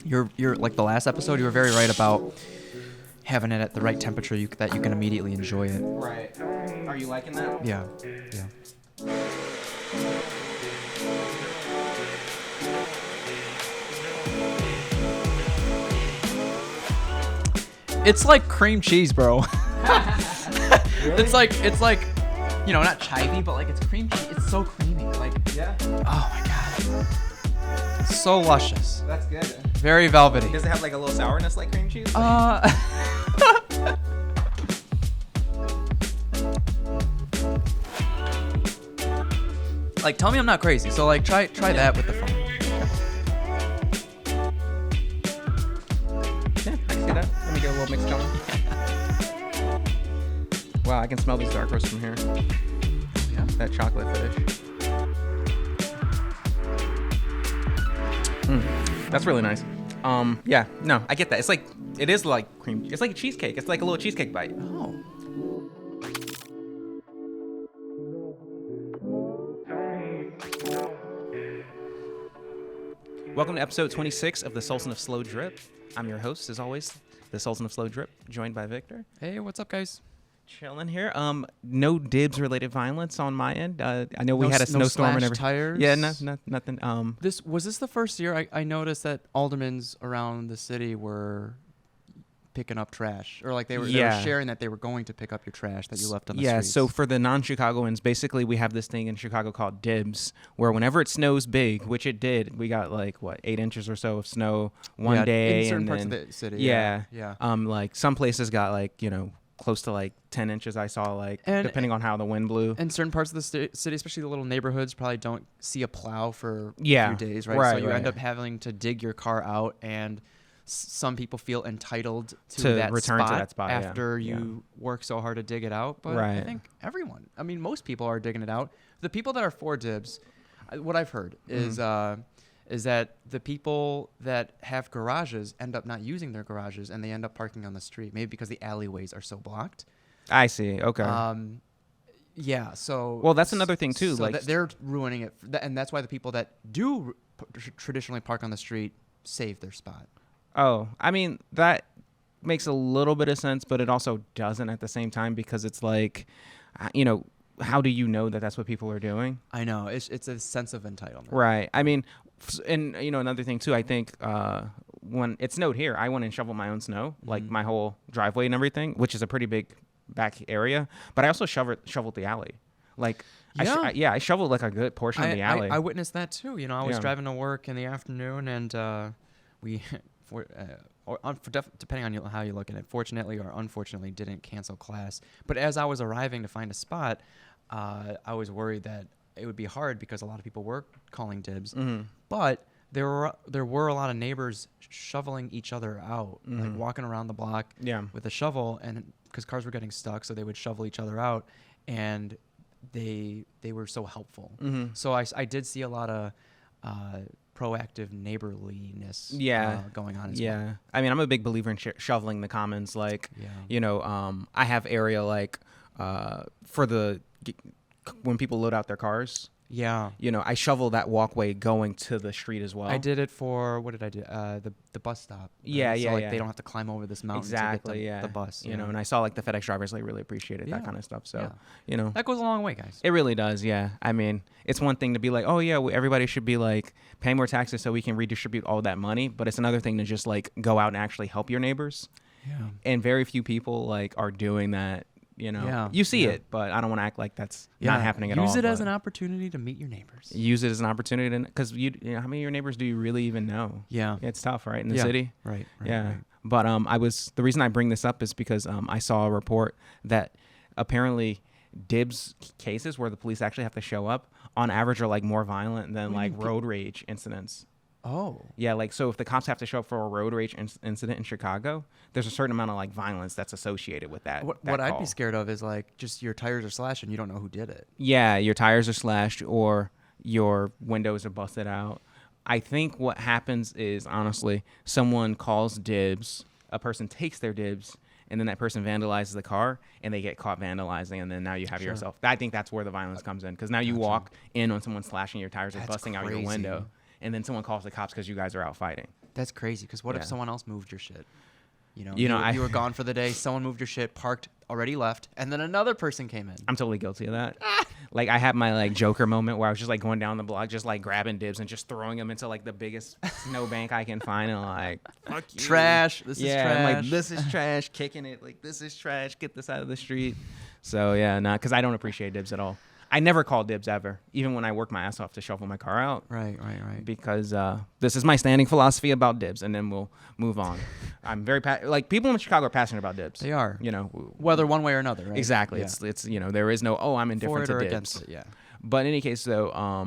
You're like the last episode. You were very right about having it at the right temperature that you can immediately enjoy it. Right. Are you liking that? Yeah. Yeah. It's like cream cheese, bro. Really? It's like not chivy, but like it's cream cheese. It's so creamy. Like, Yeah. oh my god, so luscious. That's good. Very velvety. Does it have like a little sourness like cream cheese? Like, tell me I'm not crazy. So like, try that with the phone. Yeah, I can see that. Let me get a little mix going. Wow, I can smell these dark roasts from here. Yeah. That chocolate finish. That's really nice. Yeah, no, I get that. It is like cream. It's like a cheesecake. It's like a little cheesecake bite. Oh. Welcome to episode 26 of the Sultan of Slow Drip. I'm your host, as always, the Sultan of Slow Drip, joined by Victor. Hey, what's up, guys? Chilling here. No Dibs related violence on my end. I know we had a snowstorm and everything. Tires. Yeah, nothing. Was this the first year I noticed that aldermans around the city were picking up trash, or like they were sharing that they were going to pick up your trash that you left on the streets. So for the non-Chicagoans, basically we have this thing in Chicago called Dibs, where whenever it snows big, which it did, we got like 8 inches or so of snow one day, in certain and parts then, of the city. Yeah. Yeah. Some places got close to 10 inches. I saw depending on how the wind blew. And certain parts of the city, especially the little neighborhoods, probably don't see a plow for a Yeah. few days, right? Right, So you right. end up having to dig your car out, and some people feel entitled to that return spot to that spot after you work so hard to dig it out. But I Right. think most people are digging it out. The people that are for Dibs, what I've heard is that the people that have garages end up not using their garages, and they end up parking on the street, maybe because the alleyways are so blocked. I see. Okay. Yeah. So. Well, that's another thing too. So they're ruining it, and that's why the people that do traditionally park on the street save their spot. Oh, I mean, that makes a little bit of sense, but it also doesn't at the same time, because it's how do you know that that's what people are doing? I know. It's a sense of entitlement. Right. I mean, and another thing too, I think when it snowed here, I went and shoveled my own snow, like my whole driveway and everything, which is a pretty big back area, but I also shoveled the alley. I shoveled like a good portion of the alley. I witnessed that too. I was driving to work in the afternoon, and we... depending on how you look at it, fortunately or unfortunately, didn't cancel class. But as I was arriving to find a spot, I was worried that it would be hard because a lot of people were calling dibs. Mm-hmm. But there were a lot of neighbors shoveling each other out, like walking around the block with a shovel, and because cars were getting stuck, so they would shovel each other out, and they were so helpful. Mm-hmm. So I did see a lot of proactive neighborliness going on as well. I mean, I'm a big believer in shoveling the commons. I have area for when people load out their cars. Yeah. I shovel that walkway going to the street as well. I did it for, what did I do? The bus stop. Yeah. They don't have to climb over this mountain to get the bus. And I saw the FedEx drivers really appreciated that kind of stuff. So, that goes a long way, guys. It really does. Yeah. I mean, it's one thing to be like, oh yeah, everybody should be paying more taxes so we can redistribute all that money. But it's another thing to just go out and actually help your neighbors. Yeah. And very few people are doing that. You see it, but I don't want to act like that's not happening at all. Use it as an opportunity to meet your neighbors. Use it as an opportunity because how many of your neighbors do you really even know? Yeah, it's tough, right, in the city. Right. Yeah, but the reason I bring this up is because I saw a report that apparently Dibs cases where the police actually have to show up on average are more violent than road rage incidents. Oh. Yeah, so if the cops have to show up for a road rage incident in Chicago, there's a certain amount of violence that's associated with that. What I'd be scared of is just your tires are slashed and you don't know who did it. Yeah, your tires are slashed or your windows are busted out. I think what happens is, honestly, someone calls dibs, a person takes their dibs, and then that person vandalizes the car and they get caught vandalizing, and then now you have yourself. I think that's where the violence comes in, because now you walk in on someone slashing your tires or busting out your window, and then someone calls the cops because you guys are out fighting. That's crazy, because what if someone else moved your shit? You were gone for the day, someone moved your shit, parked, already left, and then another person came in. I'm totally guilty of that. Like, I had my like Joker moment where I was just like going down the block, just like grabbing Dibs and just throwing them into like the biggest snowbank I can find, and like, fuck you. Trash. This is trash. I'm like, this is trash. Kicking it like, this is trash. Get this out of the street. So yeah, because I don't appreciate Dibs at all. I never call Dibs ever, even when I work my ass off to shovel my car out. Right. Because this is my standing philosophy about Dibs, and then we'll move on. I'm very people in Chicago are passionate about Dibs. They are. Whether one way or another, right? Exactly. Yeah. It's there is no I'm indifferent to Dibs. Against it, yeah. But in any case, though,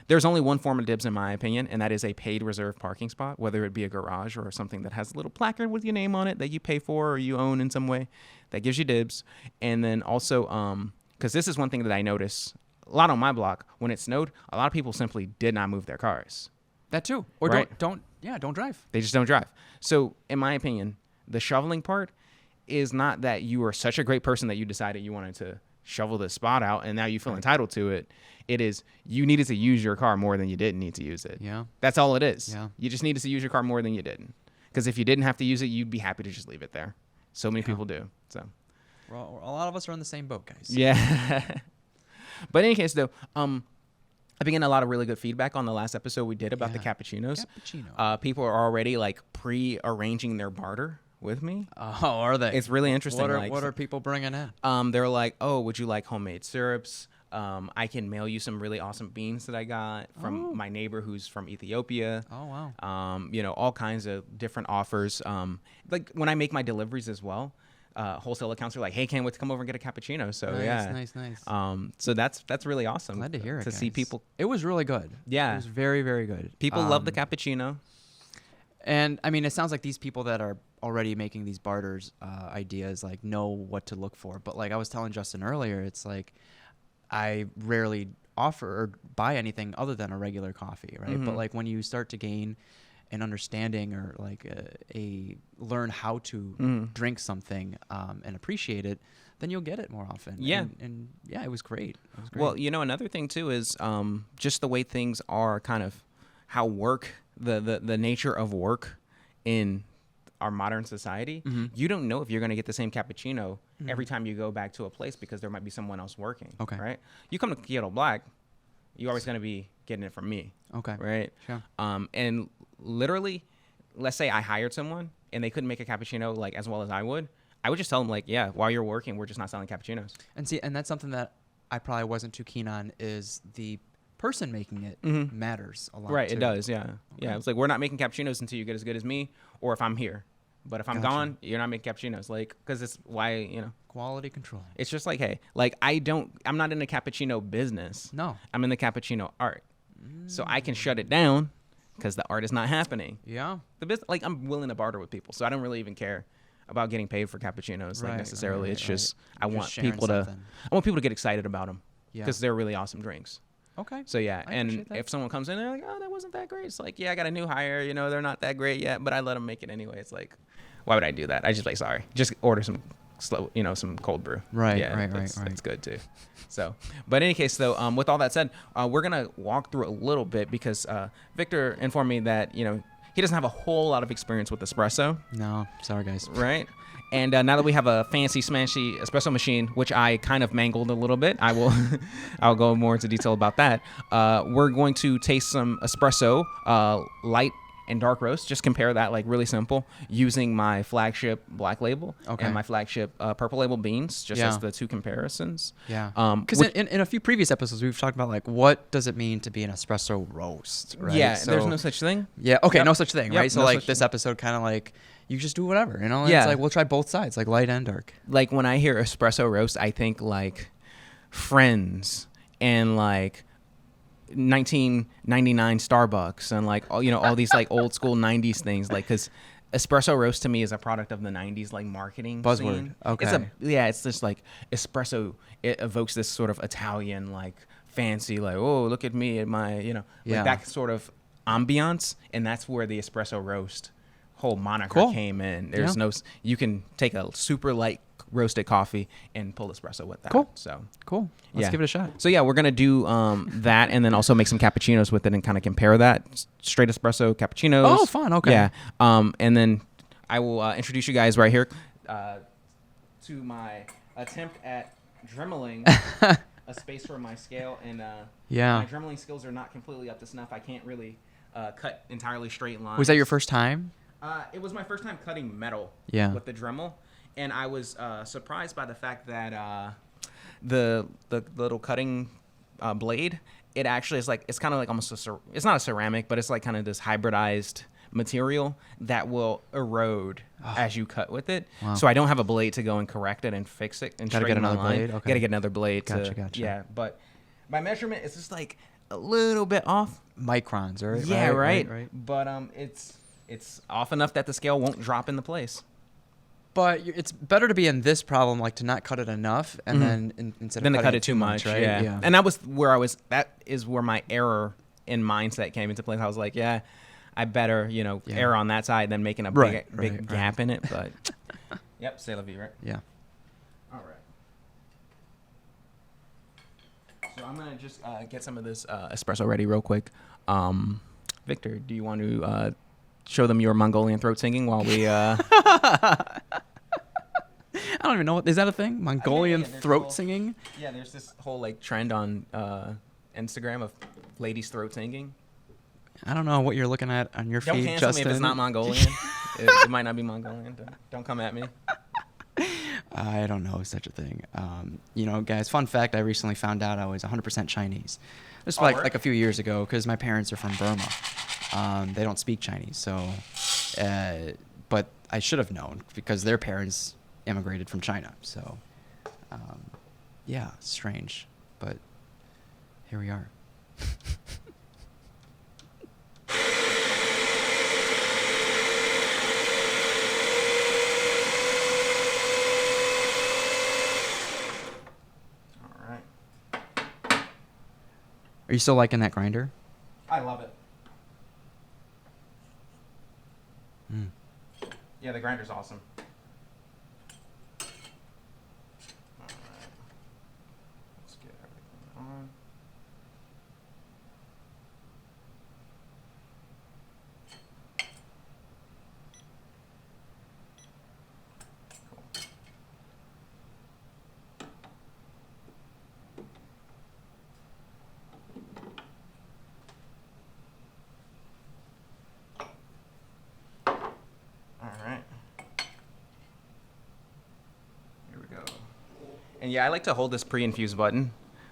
there's only one form of Dibs in my opinion, and that is a paid reserved parking spot, whether it be a garage or something that has a little placard with your name on it that you pay for or you own in some way, that gives you Dibs. And then also because this is one thing that I notice a lot on my block. When it snowed, a lot of people simply did not move their cars. That too. Or right? don't drive. They just don't drive. So in my opinion, the shoveling part is not that you are such a great person that you decided you wanted to shovel this spot out and now you feel entitled to it. It is you needed to use your car more than you didn't need to use it. Yeah. That's all it is. Yeah. You just needed to use your car more than you didn't. Because if you didn't have to use it, you'd be happy to just leave it there. So many people do. So a lot of us are in the same boat, guys. Yeah. But in any case, though, I've been getting a lot of really good feedback on the last episode we did about the cappuccinos. People are already like pre-arranging their barter with me. Oh, are they? It's really interesting. What are people bringing in? They're like, oh, would you like homemade syrups? I can mail you some really awesome beans that I got from my neighbor who's from Ethiopia. Oh, wow. All kinds of different offers. Like when I make my deliveries as well, wholesale accounts are like, hey, can't wait to come over and get a cappuccino. So nice. So that's really awesome. Glad to hear it. To see people. It was really good. Yeah. It was very, very good. People love the cappuccino. And I mean, it sounds like these people that are already making these barters ideas like know what to look for. But like I was telling Justin earlier, it's like I rarely offer or buy anything other than a regular coffee, right? Mm-hmm. But like when you start to gain an understanding or like learn how to drink something and appreciate it, then you'll get it more often. Yeah. And yeah, it was great. Well, another thing too is just the way things are, kind of how work, the nature of work in our modern society. Mm-hmm. You don't know if you're going to get the same cappuccino every time you go back to a place because there might be someone else working. Okay. Right? You come to Kyoto Black, you're always going to be getting it from me. Okay. Right? Sure. And literally, let's say I hired someone and they couldn't make a cappuccino like as well as I would just tell them like, yeah, while you're working, we're just not selling cappuccinos. And that's something that I probably wasn't too keen on, is the person making it matters a lot. Right. Too. It does. Yeah. Okay. Yeah. It's like, we're not making cappuccinos until you get as good as me or if I'm here. But if I'm gone, you're not making cappuccinos. Like, because it's why, quality control. It's just like, hey, like I'm not in the cappuccino business. No. I'm in the cappuccino art. So I can shut it down because the art is not happening. Yeah. The business, like, I'm willing to barter with people. So I don't really even care about getting paid for cappuccinos like necessarily. It's just I want people to get excited about them because they're really awesome drinks. Okay. So yeah, and if someone comes in, they're like, "Oh, that wasn't that great." It's like, yeah, I got a new hire. They're not that great yet, but I let them make it anyway. It's like, why would I do that? I just like, sorry, just order some slow, some cold brew. Right. Yeah, right. It's good too. So, but in any case, though, with all that said, we're gonna walk through a little bit because Victor informed me that he doesn't have a whole lot of experience with espresso. No, sorry guys. Right. And now that we have a fancy smashy espresso machine, which I kind of mangled a little bit, I'll go more into detail about that. We're going to taste some espresso, light and dark roast. Just compare that, like really simple, using my flagship black label and my flagship purple label beans, just as the two comparisons. Yeah. Because in a few previous episodes, we've talked about like what does it mean to be an espresso roast, right? Yeah. So, there's no such thing. Yeah. Okay. Yep. No such thing, right? So no like this episode, kind of like. You just do whatever, Yeah. It's like we'll try both sides, like light and dark. Like when I hear espresso roast, I think like Friends and like 1999 Starbucks and like all these like old school 90s things, like because espresso roast to me is a product of the 90s like marketing buzzword. Scene. Okay. It's just like espresso. It evokes this sort of Italian like fancy, like, oh, look at me at my like that sort of ambiance, and that's where the espresso roast whole moniker Cool. came in. There's you can take a super light roasted coffee and pull espresso with that. Cool. So Cool. Let's give it a shot. So yeah, we're gonna do that, and then also make some cappuccinos with it, and kind of compare that straight espresso cappuccinos. Oh, fun. Okay. Yeah. And then I will introduce you guys right here to my attempt at dremeling a space for my scale, and my dremeling skills are not completely up to snuff. I can't really cut entirely straight lines. Was that your first time? It was my first time cutting metal with the Dremel, and I was surprised by the fact that the little cutting blade, it actually is like, it's kind of like almost it's not a ceramic, but it's like kind of this hybridized material that will erode as you cut with it. Wow. So I don't have a blade to go and correct it and fix it and Gotta get straighten another the line. blade? Okay. Gotta get another blade. Gotcha. Yeah, but my measurement is just like a little bit off. Microns, right? Yeah, right. Right. But it's off enough that the scale won't drop into place. But it's better to be in this problem, like to not cut it enough, and then instead of to cutting cut it too much, right? Yeah. And that was where I was. That is where my error in mindset came into place. I was like, yeah, I better err on that side than making a big gap in it. But yep, c'est la vie, right? Yeah. All right. So I'm gonna just get some of this espresso ready real quick. Victor, do you want to show them your Mongolian throat singing while we? I don't even know is that a thing? Mongolian throat singing? Yeah, there's this whole like trend on Instagram of ladies throat singing. I don't know what you're looking at on your feed, Don't cancel Justin. me if it's not Mongolian. it might not be Mongolian. Don't come at me. I don't know such a thing. Guys, fun fact, I recently found out I was 100% Chinese. This was like a few years ago because my parents are from Burma. They don't speak Chinese, so but I should have known because their parents immigrated from China. So yeah, strange, but here we are. Are you still liking that grinder? I love it. Yeah, the grinder's awesome. All right. Let's get everything on. And yeah, I like to hold this pre-infused button.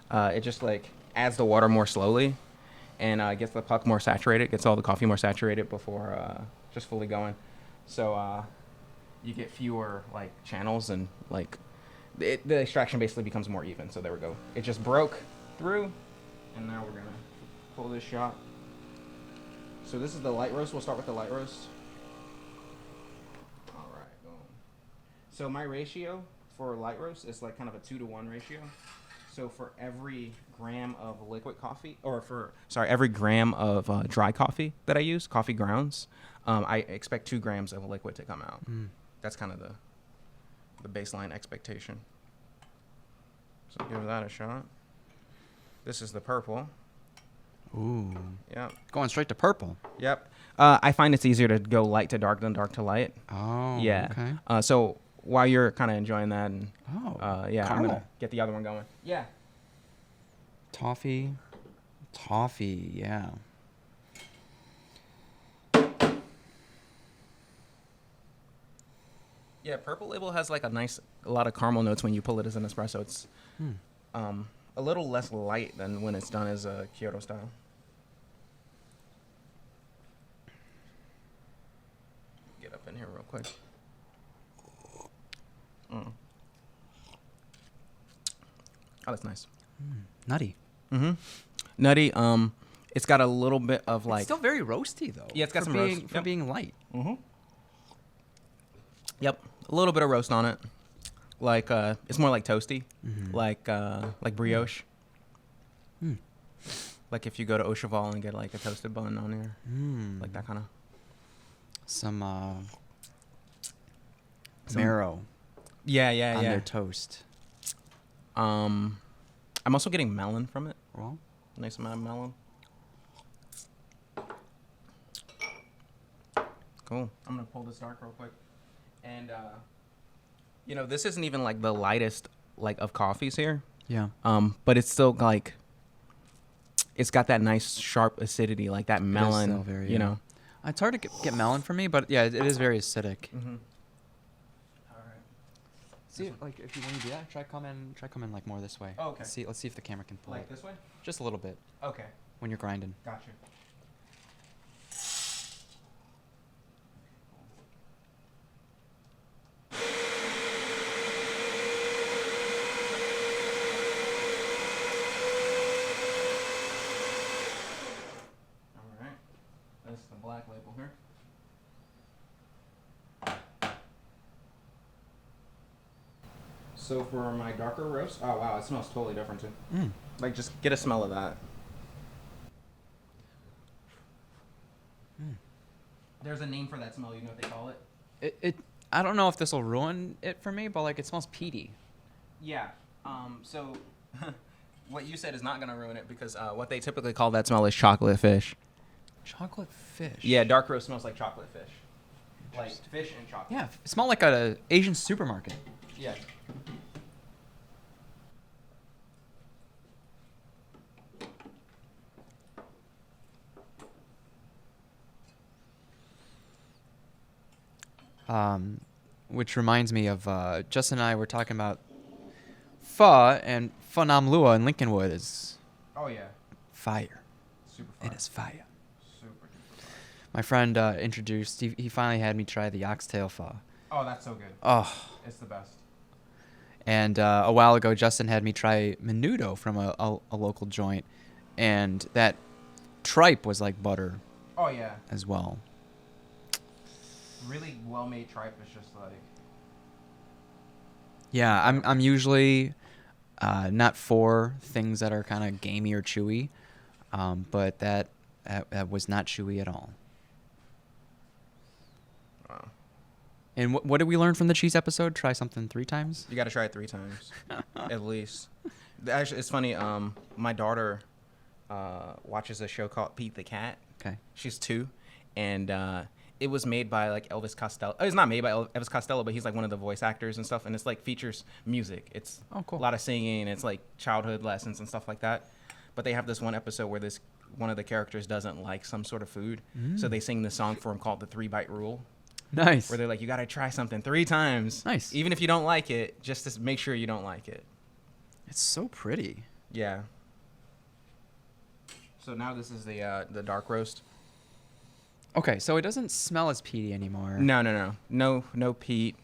It just like adds the water more slowly and gets the puck more saturated, gets all the coffee more saturated before just fully going. So you get fewer like channels and like the extraction basically becomes more even. So there we go. It just broke through, and now we're gonna pull this shot. So this is the light roast. We'll start with the light roast. All right, boom. So my ratio for light roast is like kind of a 2-to-1 ratio. So for every gram of liquid coffee, every gram of dry coffee that I use, coffee grounds, I expect 2 grams of liquid to come out. That's kind of the baseline expectation. So give that a shot. This is the purple. Ooh. Yep. Going straight to purple. Yep. I find it's easier to go light to dark than dark to light. Oh. Yeah. Okay. So while you're kind of enjoying that, and caramel. I'm gonna get the other one going. Yeah. Toffee, yeah. Yeah, Purple Label has like a lot of caramel notes when you pull it as an espresso. It's a little less light than when it's done as a Kyoto style. Get up in here real quick. Oh, that's nice. Nutty. Nutty. It's got a little bit of like. It's still very roasty though. Yeah, it's got some roast roast for being light. Yep, a little bit of roast on it. Like it's more like toasty, like brioche. Like if you go to Au Cheval and get like a toasted bun on here, like that kind of. some marrow Yeah, on their toast. I'm also getting melon from it. Well, Nice amount of melon. Cool. I'm gonna pull this dark real quick. And this isn't even like the lightest like of coffees here. yeah. But it's still like it's got that nice sharp acidity, like that melon. still very, you know. It's hard to get melon for me, but yeah, it is very acidic. Mm-hmm. All right. See, like if you want to do that, try coming like more this way. Oh, okay. Let's see if the camera can pull Like it. this way? Just a little bit Okay. when you're grinding. Gotcha. All right. That's the black label here. So for my darker roast, oh wow, it smells totally different too. Mm. Like just get a smell of that. Mm. There's a name for that smell. You know what they call it? It I don't know if this will ruin it for me, but like it smells peaty. Yeah. So what you said is not gonna ruin it because what they typically call that smell is chocolate fish. Chocolate fish. Yeah, dark roast smells like chocolate fish. Like fish and chocolate. Yeah, it smells like a Asian supermarket. Yeah. Which reminds me of Justin and I were talking about pho, and Pho Nam Lua in Lincolnwood is Oh yeah. fire. Super fun. It is fire. Super duper fun. My friend introduced. He finally had me try the oxtail pho. Oh, that's so good. Oh, It's the best. and a while ago, Justin had me try menudo from a local joint, and that tripe was like butter Oh yeah. as well. Really well made tripe is just like Yeah, I'm usually not for things that are kind of gamey or chewy, but that was not chewy at all. wow. And what did we learn from the cheese episode? Try something 3 times. You got to try it 3 times, at least. Actually, it's funny. My daughter watches a show called Pete the Cat. Okay. She's 2, and it was made by like Elvis Costello. It's not made by Elvis Costello, but he's like one of the voice actors and stuff. And it's like features music. It's Oh, cool. a lot of singing. It's like childhood lessons and stuff like that. But they have this one episode where this one of the characters doesn't like some sort of food, so they sing this song for him called the 3-bite rule. Nice. Where they're like, you got to try something 3 times. Nice. Even if you don't like it, just to make sure you don't like it. It's so pretty. Yeah. So now this is the dark roast. Okay, so it doesn't smell as peaty anymore. No peat.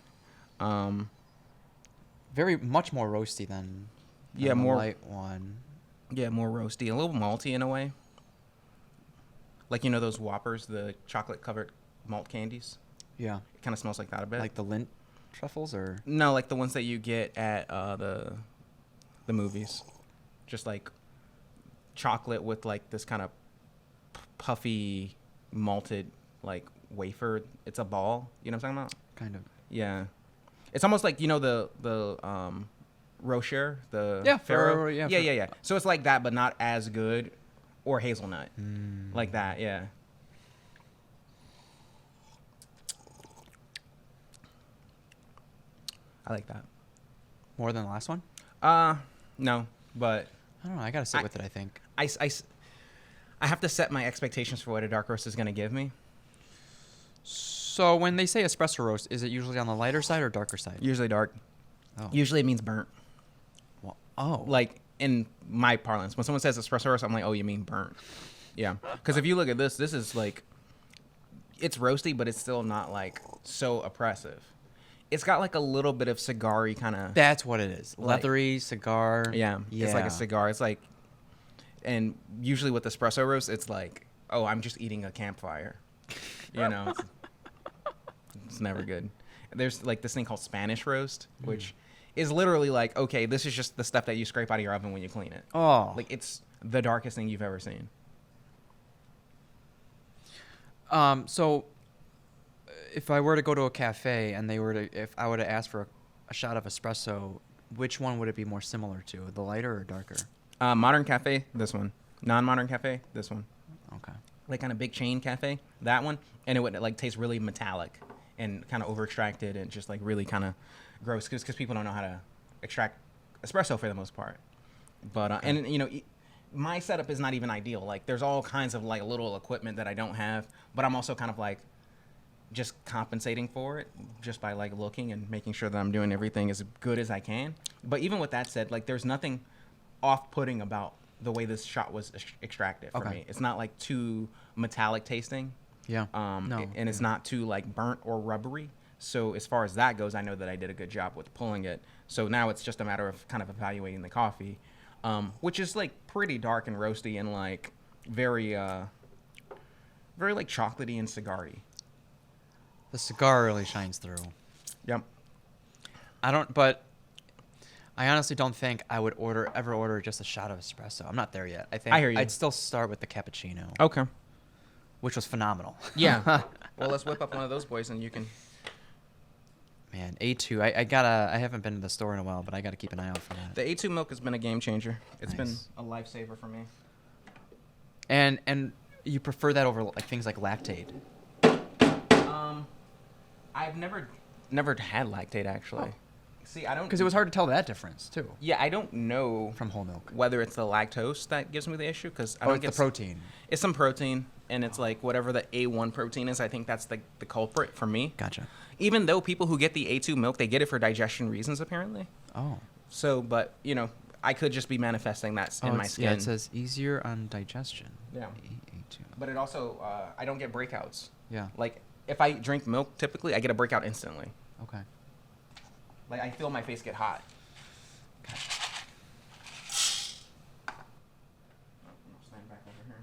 Very much more roasty than Yeah, the more light one. Yeah, more roasty, a little malty in a way. Like those Whoppers, the chocolate covered malt candies. Yeah. It kind of smells like that a bit. Like the Lindt truffles, or No, like the ones that you get at the movies. Just like chocolate with like this kind of puffy malted like wafer. It's a ball. You know what I'm talking about? kind of. Yeah. It's almost like the Rocher, the Yeah, Ferrero. yeah, Yeah. So it's like that, but not as good, or hazelnut, like that. Yeah. I like that. More than the last one? No, but I don't know. I gotta sit with it, I think. I have to set my expectations for what a dark roast is gonna give me. So when they say espresso roast, is it usually on the lighter side or darker side? Usually dark. Oh. Usually it means burnt. Well, oh. Like in my parlance, when someone says espresso roast, I'm like, oh, you mean burnt? Yeah. Because if you look at this is like, it's roasty, but it's still not like so oppressive. It's got like a little bit of cigar-y kind of. That's what it is. Like- Leathery cigar. Yeah. It's like a cigar. It's like, and usually with espresso roast, it's like, oh, I'm just eating a campfire. It's never good. There's like this thing called Spanish roast, which is literally like, okay, this is just the stuff that you scrape out of your oven when you clean it. Oh. Like it's the darkest thing you've ever seen. So if I were to go to a cafe and if I were to ask for a shot of espresso, which one would it be more similar to, the lighter or darker? Modern cafe, this one. Non-modern cafe, this one. Okay. Like kind of big chain cafe, that one, and it would like taste really metallic and kind of over extracted and just like really kind of gross because people don't know how to extract espresso for the most part. But and you know, my setup is not even ideal. Like there's all kinds of like little equipment that I don't have, but I'm also kind of like just compensating for it just by like looking and making sure that I'm doing everything as good as I can. But even with that said, like there's nothing off-putting about the way this shot was extracted for me. It's not like too metallic tasting. Yeah. And it's not too like burnt or rubbery. So as far as that goes, I know that I did a good job with pulling it. So now it's just a matter of kind of evaluating the coffee, which is like pretty dark and roasty and like very like chocolatey and cigar-y. The cigar really shines through. Yep. But I honestly don't think I would ever order just a shot of espresso. I'm not there yet. I think I hear you. I'd still start with the cappuccino. Okay. Which was phenomenal. Yeah. Well, let's whip up one of those boys and you can. Man, A2. I haven't been to the store in a while, but I gotta keep an eye out for that. The A2 milk has been a game changer. It's Nice. been a lifesaver for me. And you prefer that over like things like lactate? I've never had lactate actually. See, I don't. Because it was hard to tell that difference too Yeah, I don't know from whole milk. whether it's the lactose that gives me the issue because I don't It's get the protein. It's some protein, and it's like whatever the A1 protein is. I think that's the culprit for me. Gotcha. Even though people who get the A2 milk, they get it for digestion reasons apparently. Oh. So, but you know, I could just be manifesting that in my skin. Yeah, it says easier on digestion. Yeah. A2. But it also, I don't get breakouts. Yeah. Like if I drink milk, typically I get a breakout instantly. Okay. Like I feel my face get hot. Stand back over here.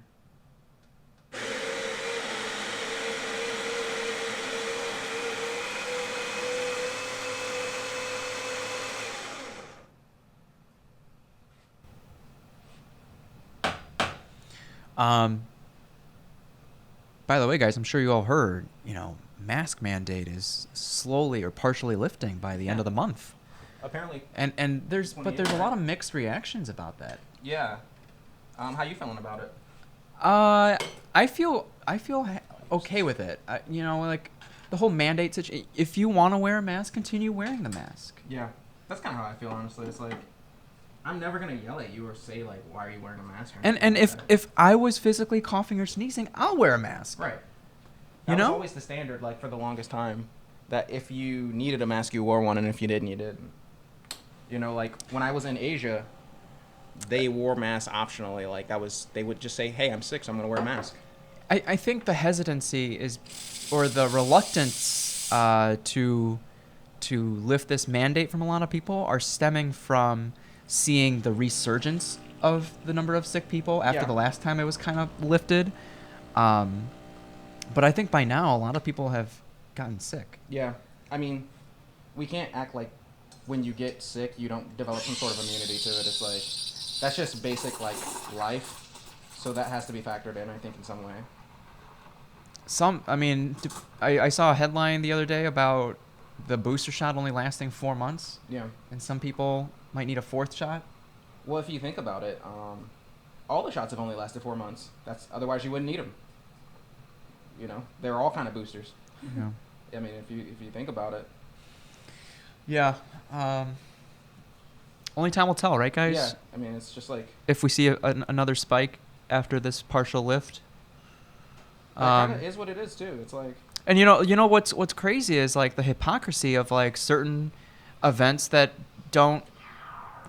By the way, guys, I'm sure you all heard, mask mandate is slowly or partially lifting by the end of the month. Apparently. And there's a lot of mixed reactions about that. Yeah. How you feeling about it? I feel okay with it. Like the whole mandate situation. If you want to wear a mask, continue wearing the mask. Yeah. That's kind of how I feel, honestly. It's like, I'm never going to yell at you or say, like, why are you wearing a mask? And if I was physically coughing or sneezing, I'll wear a mask. Right. That was always the standard, like, for the longest time. That if you needed a mask, you wore one, and if you didn't, you didn't. Like, when I was in Asia, they wore masks optionally. Like, they would just say, hey, I'm sick, so I'm going to wear a mask. I think the hesitancy or the reluctance to lift this mandate from a lot of people are stemming from seeing the resurgence of the number of sick people after the last time it was kind of lifted. But I think by now a lot of people have gotten sick. Yeah. I mean, we can't act like when you get sick you don't develop some sort of immunity to it. It's like, that's just basic, like, life. So that has to be factored in, I think, in some way. I saw a headline the other day about the booster shot only lasting 4 months. Yeah. And some people might need a fourth shot. Well, if you think about it, all the shots have only lasted 4 months. Otherwise you wouldn't need them. They're all kind of boosters. Yeah. I mean, if you think about it. Yeah. Only time will tell, right, guys? Yeah. I mean, it's just like, if we see another spike after this partial lift. that kind of is what it is too. It's like. And you know what's crazy is like the hypocrisy of like certain events that don't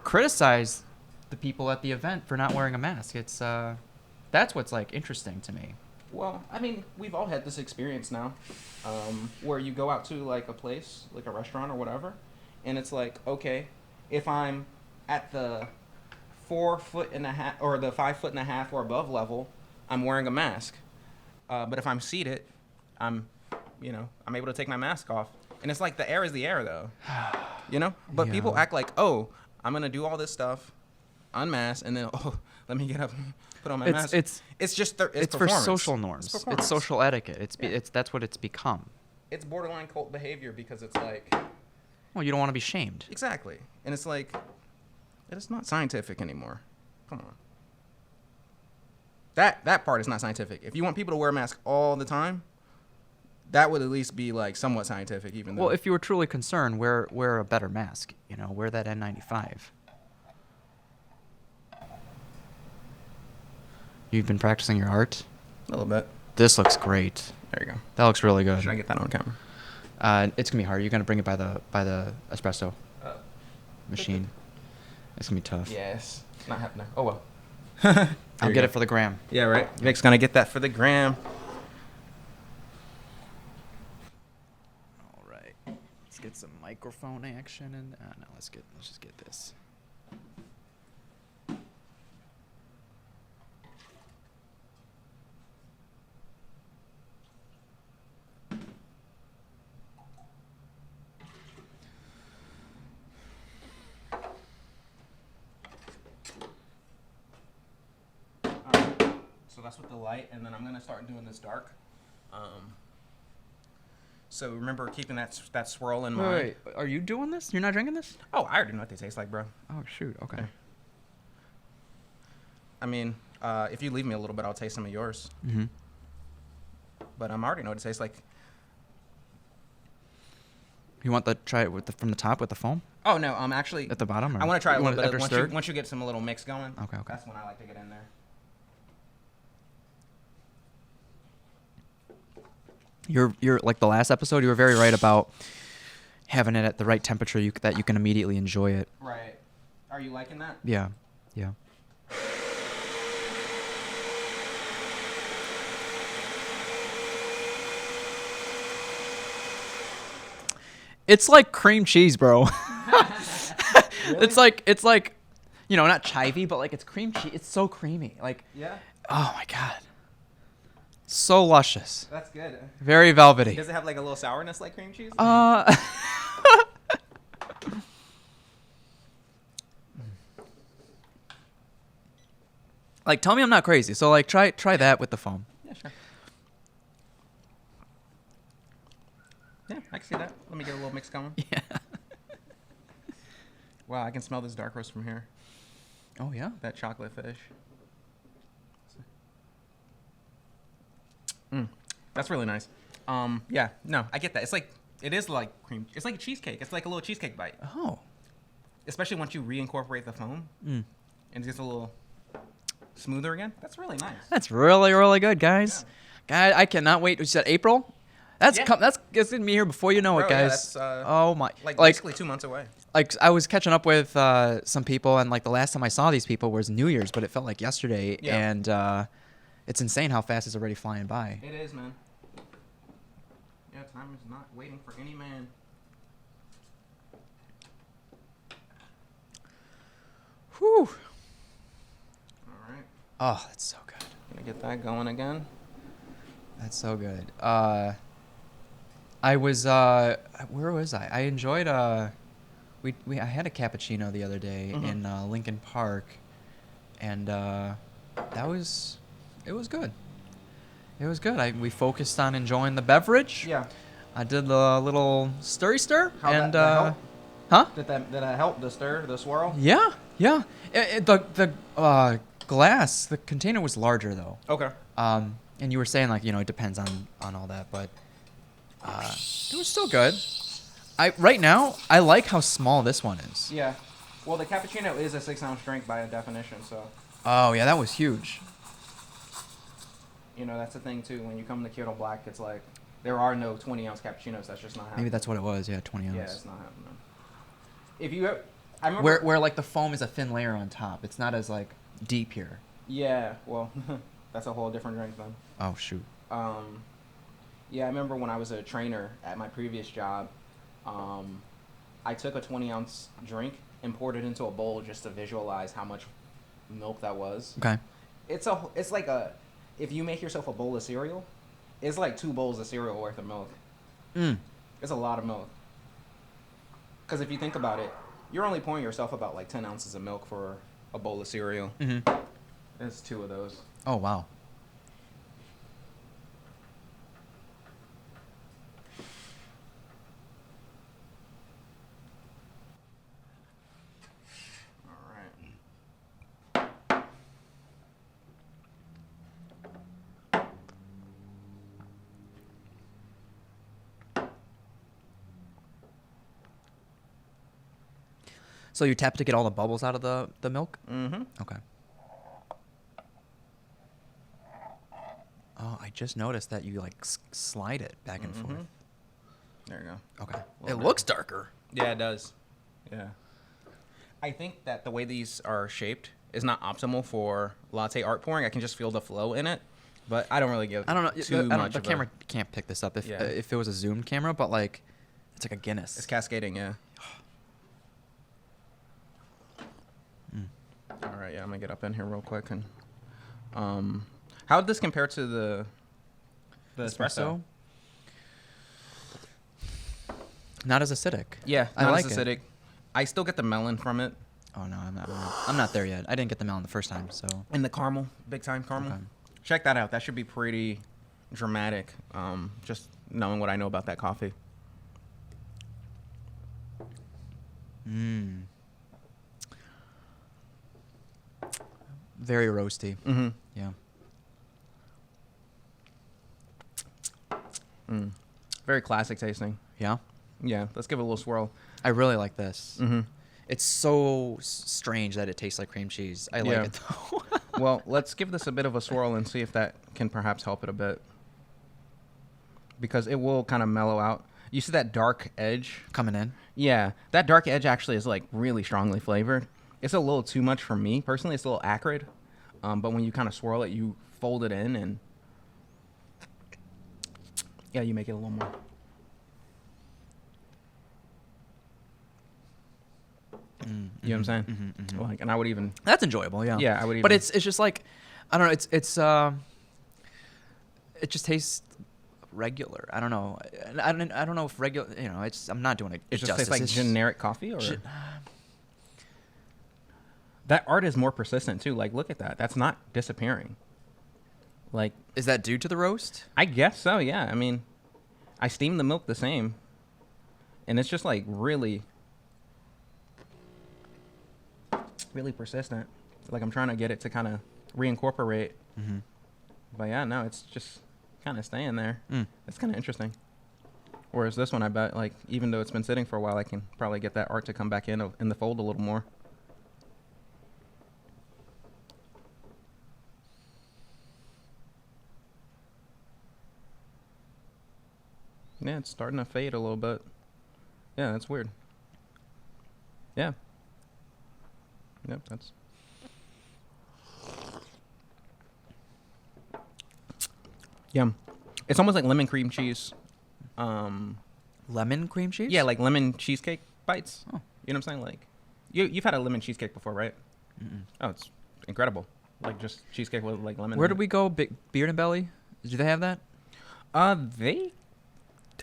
criticize the people at the event for not wearing a mask. It's that's what's like interesting to me. Well, I mean, we've all had this experience now, where you go out to like a place, like a restaurant or whatever, and it's like, okay, if I'm at the 4.5 or the 5.5 or above level, I'm wearing a mask. But if I'm seated, I'm able to take my mask off. And it's like the air is the air, though. But people act like, oh, I'm going to do all this stuff, unmask, and then, oh, let me get up and put on my mask. It's just it's for social norms. It's social etiquette. That's what it's become. it's borderline cult behavior because it's like... Well, you don't want to be shamed. Exactly. And it's like, it's not scientific anymore. Come on. That part is not scientific. If you want people to wear a mask all the time, that would at least be like somewhat scientific, even though... Well, if you were truly concerned, wear a better mask. You know, wear that N95. You've been practicing your art? A little bit. This looks great. There you go. That looks really good. Should I get that on camera? It's gonna be hard. You're gonna bring it by the espresso machine. It's gonna be tough. Yes. Not happening. Oh well. I'll get it for the gram. Yeah, right. Vic's gonna get that for the gram. All right. Let's get some microphone action and no, let's just get this. So that's with the light, and then I'm gonna start doing this dark. So remember keeping that swirl in mind. Wait, are you doing this? You're not drinking this? Oh, I already know what they taste like, bro. Oh shoot. Okay. Yeah. I mean, if you leave me a little bit, I'll taste some of yours. Mm-hmm. But I already know what it tastes like. You want to try it from the top with the foam Oh no, actually at the bottom? Or I want to try it a you little want bit after stirred? once you get some a little mix going. Okay. That's when I like to get in there. You're like the last episode. You were very right about having it at the right temperature that you can immediately enjoy it. Right. Are you liking that? Yeah. It's like cream cheese, bro. Really? It's like, you know, not chivy, but like it's cream cheese. It's so creamy. Like, Yeah. oh my god, so luscious. That's good. Very velvety. Does it have like a little sourness like cream cheese? Like, tell me I'm not crazy. So like, try that with the foam. Yeah, sure. Yeah, I can see that. Let me get a little mix going. Yeah. Wow, I can smell this dark roast from here. Oh yeah. That chocolate fish. That's really nice. Yeah, no, I get that. It is like cream. It's like a cheesecake. It's like a little cheesecake bite. Oh. Especially once you reincorporate the foam and it gets a little smoother again. That's really nice. That's really, really good, guys. Yeah. God, I cannot wait. You said April? That's it's gonna be here before you know it, Bro, yeah, guys. that's, oh my! Like basically 2 months away. Like I was catching up with some people, and like the last time I saw these people was New Year's, but it felt like yesterday. Yeah. And it's insane how fast it's already flying by. It is, man. Yeah, time is not waiting for any man. Whew. All right. Oh, that's so good. Gonna get that going again. That's so good. I was where was I? I enjoyed I had a cappuccino the other day in Lincoln Park, and it was good. It was good. We focused on enjoying the beverage. Yeah. I did the little stir, How'd and that help? huh? Did that help the stir, the swirl? Yeah. The glass, the container was larger though. Okay. And you were saying like, you know, it depends on all that, but it was still good. Right now I like how small this one is. Yeah. Well, the cappuccino is a 6-ounce drink by definition, so. Oh yeah, that was huge. You know, that's the thing too. When you come to Kyoto Black, it's like there are no 20-ounce cappuccinos. That's just not happening. Maybe that's what it was. Yeah, 20 ounce. Yeah, it's not happening. If you, I remember where like the foam is a thin layer on top. It's not as like deep here. Yeah. Well, that's a whole different drink then. Oh shoot. Yeah, I remember when I was a trainer at my previous job, I took a 20-ounce drink and poured it into a bowl just to visualize how much milk that was. Okay. It's like if you make yourself a bowl of cereal, it's like 2 bowls of cereal worth of milk. It's a lot of milk. Because if you think about it, you're only pouring yourself about like 10 ounces of milk for a bowl of cereal. It's 2 of those. Oh wow. So you tap to get all the bubbles out of the milk? Mm-hmm. Okay. Oh, I just noticed that you like slide it back and forth. There you go. Okay. It looks darker. Yeah, it does. Yeah. I think that the way these are shaped is not optimal for latte art pouring. I can just feel the flow in it, but I don't really give I don't know. too much The of camera can't pick this up if Yeah. if it was a zoomed camera, but like it's like a Guinness. It's cascading, yeah. All right, yeah, I'm gonna get up in here real quick and how would this compare to the espresso? Not as acidic. Yeah, I not like as it. acidic. I still get the melon from it Oh no, I'm not there yet. I didn't get the melon the first time, so. and the caramel, big time caramel. Okay. Check that out. That should be pretty dramatic. Just knowing what I know about that coffee. Very roasty. Mm-hmm. Yeah. Very classic tasting. Yeah. Yeah, let's give it a little swirl. I really like this. Mm-hmm. It's so strange that it tastes like cream cheese. I like Yeah. it though. Well, let's give this a bit of a swirl and see if that can perhaps help it a bit. Because it will kind of mellow out. You see that dark edge? Coming in. Yeah, that dark edge actually is like really strongly flavored. It's a little too much for me. Personally, it's a little acrid. But when you kind of swirl it, you fold it in and yeah, you make it a little more. You know what I'm saying? Like, and I would even. That's enjoyable. Yeah. Yeah, I would even. But it's just like, I don't know. It just tastes regular. I don't know. I don't know if regular. You know, I'm not doing it. It just justice. tastes like It's generic coffee, or that art is more persistent too. Like, look at that. That's not disappearing. Like, Is that due to the roast? I guess so. Yeah. I mean, I steam the milk the same, and it's just like really persistent. Like, I'm trying to get it to kind of reincorporate. But yeah, no, it's just kind of staying there. It's kind of interesting. Whereas this one, I bet, like, even though it's been sitting for a while, I can probably get that art to come back in the fold a little more. Yeah, it's starting to fade a little bit. Yeah, that's weird. Yeah. Yep, that's... Yeah. It's almost like lemon cream cheese. Lemon cream cheese? Yeah, like lemon cheesecake bites. Oh. You know what I'm saying? Like, you've had a lemon cheesecake before, right? Oh, it's incredible. Like, just cheesecake with, like, lemon. Where did we go? Beard and Belly? Do they have that?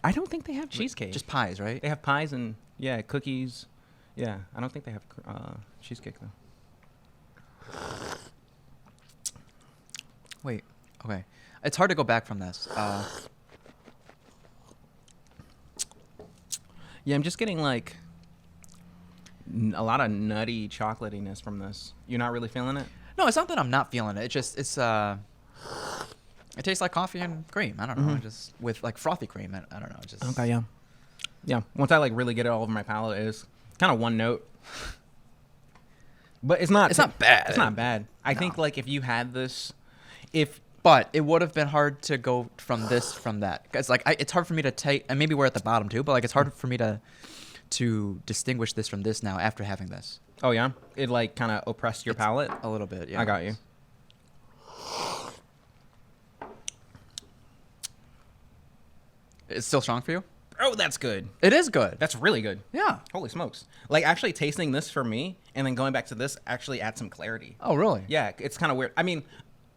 I don't think they have cheesecake. Just pies, right? They have pies and, yeah, cookies. Yeah, I don't think they have cheesecake, though. Wait. Okay. It's hard to go back from this. Yeah, I'm just getting, like, a lot of nutty chocolatiness from this. You're not really feeling it? No, it's not that I'm not feeling it. It tastes like coffee and cream. I don't know. Just with like frothy cream. I don't know. Just Okay, yeah. Yeah, once I, like, really get it all over my palate, it's kind of one note. But it's not bad. It's not bad. I No. think, like, if you had this, But it would have been hard to go from this from that. It's like it's hard for me to take, and maybe we're at the bottom too. But like it's hard for me to distinguish this from this now after having this. Oh yeah, it like kind of oppressed your palate a little bit. Yeah, I got you. It's still strong for you? Oh, that's good. It is good. That's really good. Yeah. Holy smokes! Like, actually tasting this for me and then going back to this actually adds some clarity. Oh really? Yeah, it's kind of weird. I mean,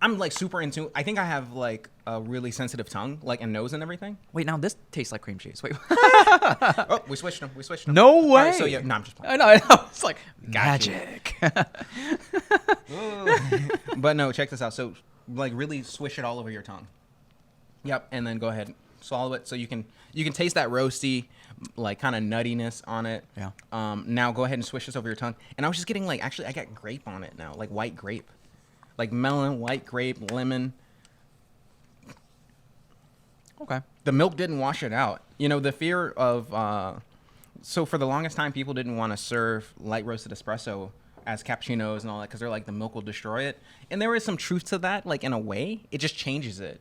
I'm like super into. I think I have like a really sensitive tongue, like and nose and everything. Wait, now this tastes like cream cheese. Wait. Oh, we switched them. No way. All right, so yeah, no, I'm just playing. I know. It's like Got you. magic. But no, check this out. So, like, really swish it all over your tongue. Yep, and then go ahead, swallow it, so you can taste that roasty, like, kind of nuttiness on it. Yeah. Now go ahead and swish this over your tongue. And I was just getting, like, actually, I got grape on it now, like white grape, like melon, white grape, lemon. Okay. The milk didn't wash it out. You know, the fear of So for the longest time, people didn't want to serve light roasted espresso as cappuccinos and all that because they're like the milk will destroy it. And there is some truth to that, like in a way. It just changes it.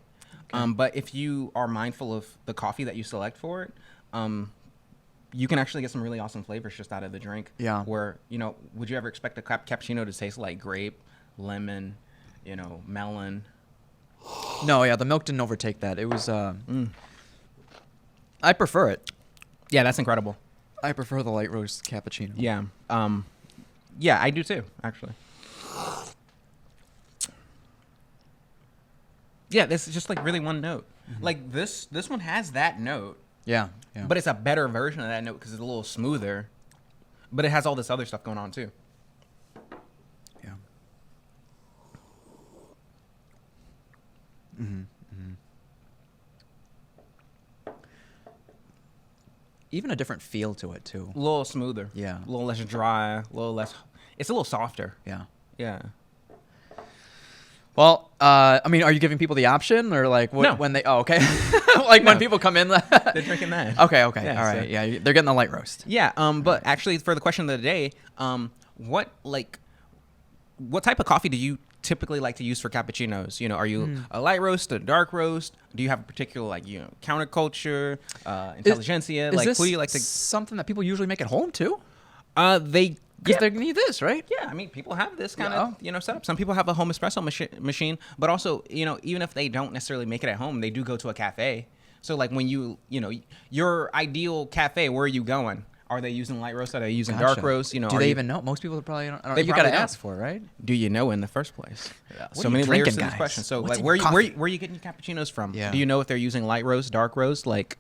Okay. But if you are mindful of the coffee that you select for it, you can actually get some really awesome flavors just out of the drink. Yeah. Where, would you ever expect a cappuccino to taste like grape, lemon, melon? No, yeah, the milk didn't overtake that. It was, I prefer it. Yeah, that's incredible. I prefer the light roast cappuccino. Yeah. Yeah, I do too, actually. Yeah, this is just like really one note. Mm-hmm. Like this one has that note. Yeah. But it's a better version of that note because it's a little smoother. But it has all this other stuff going on too. Yeah. Mm-hmm. Even a different feel to it too. A little smoother. Yeah. A little less dry. A little less. It's a little softer. Yeah. Yeah. Well, I mean, are you giving people the option or like No. when they? Oh, okay. Like when people come in, they're drinking that. Okay. Yeah, All right. So. Yeah, they're getting the light roast. Yeah. But actually, for the question of the day, what type of coffee do you typically like to use for cappuccinos? Are you a light roast, a dark roast? Do you have a particular counterculture, intelligentsia? Is this who do you like to? Something that people usually make at home too? Because they need this, right? Yeah, I mean, people have this kind of setup. Some people have a home espresso machine, but also even if they don't necessarily make it at home, they do go to a cafe. So like when your ideal cafe, where are you going? Are they using light roast? Are they using dark roast? Do they even know? Most people probably don't. They you got to don't. ask for it, right? Do you know in the first place? Yeah. So many layers to this question. So What's like where coffee? are you getting your cappuccinos from? Yeah. Do you know if they're using light roast, dark roast? Like,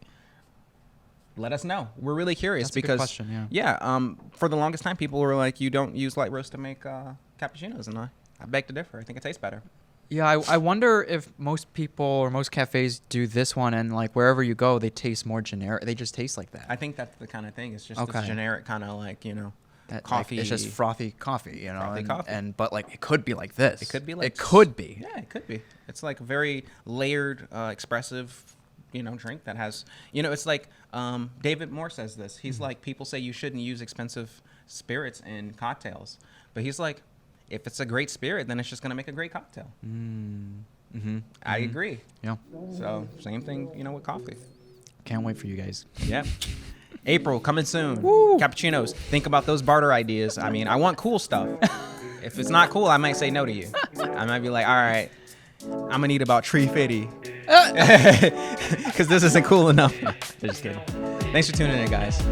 let us know. We're really curious. That's a good question, yeah. For the longest time, people were like, you don't use light roast to make cappuccinos, and I beg to differ. I think it tastes better. Yeah, I wonder if most people or most cafes do this one, and like wherever you go, they taste more generic. They just taste like that. I think that's the kind of thing. It's just this generic kind of like that, coffee. Like, it's just frothy coffee, Frothy coffee. But like it could be like this. It could be like it could be. Yeah, it could be. It's like a very layered, expressive, drink that has. It's like David Moore says this. He's like, people say you shouldn't use expensive spirits in cocktails, but he's like, if it's a great spirit, then it's just going to make a great cocktail. I agree. Yeah. So same thing, with coffee. Can't wait for you guys. Yeah. April, coming soon. Woo. Cappuccinos. Think about those barter ideas. I mean, I want cool stuff. If it's not cool, I might say no to you. I might be like, all right, I'm going to need about $350. Because this isn't cool enough. Just kidding. Thanks for tuning in, guys.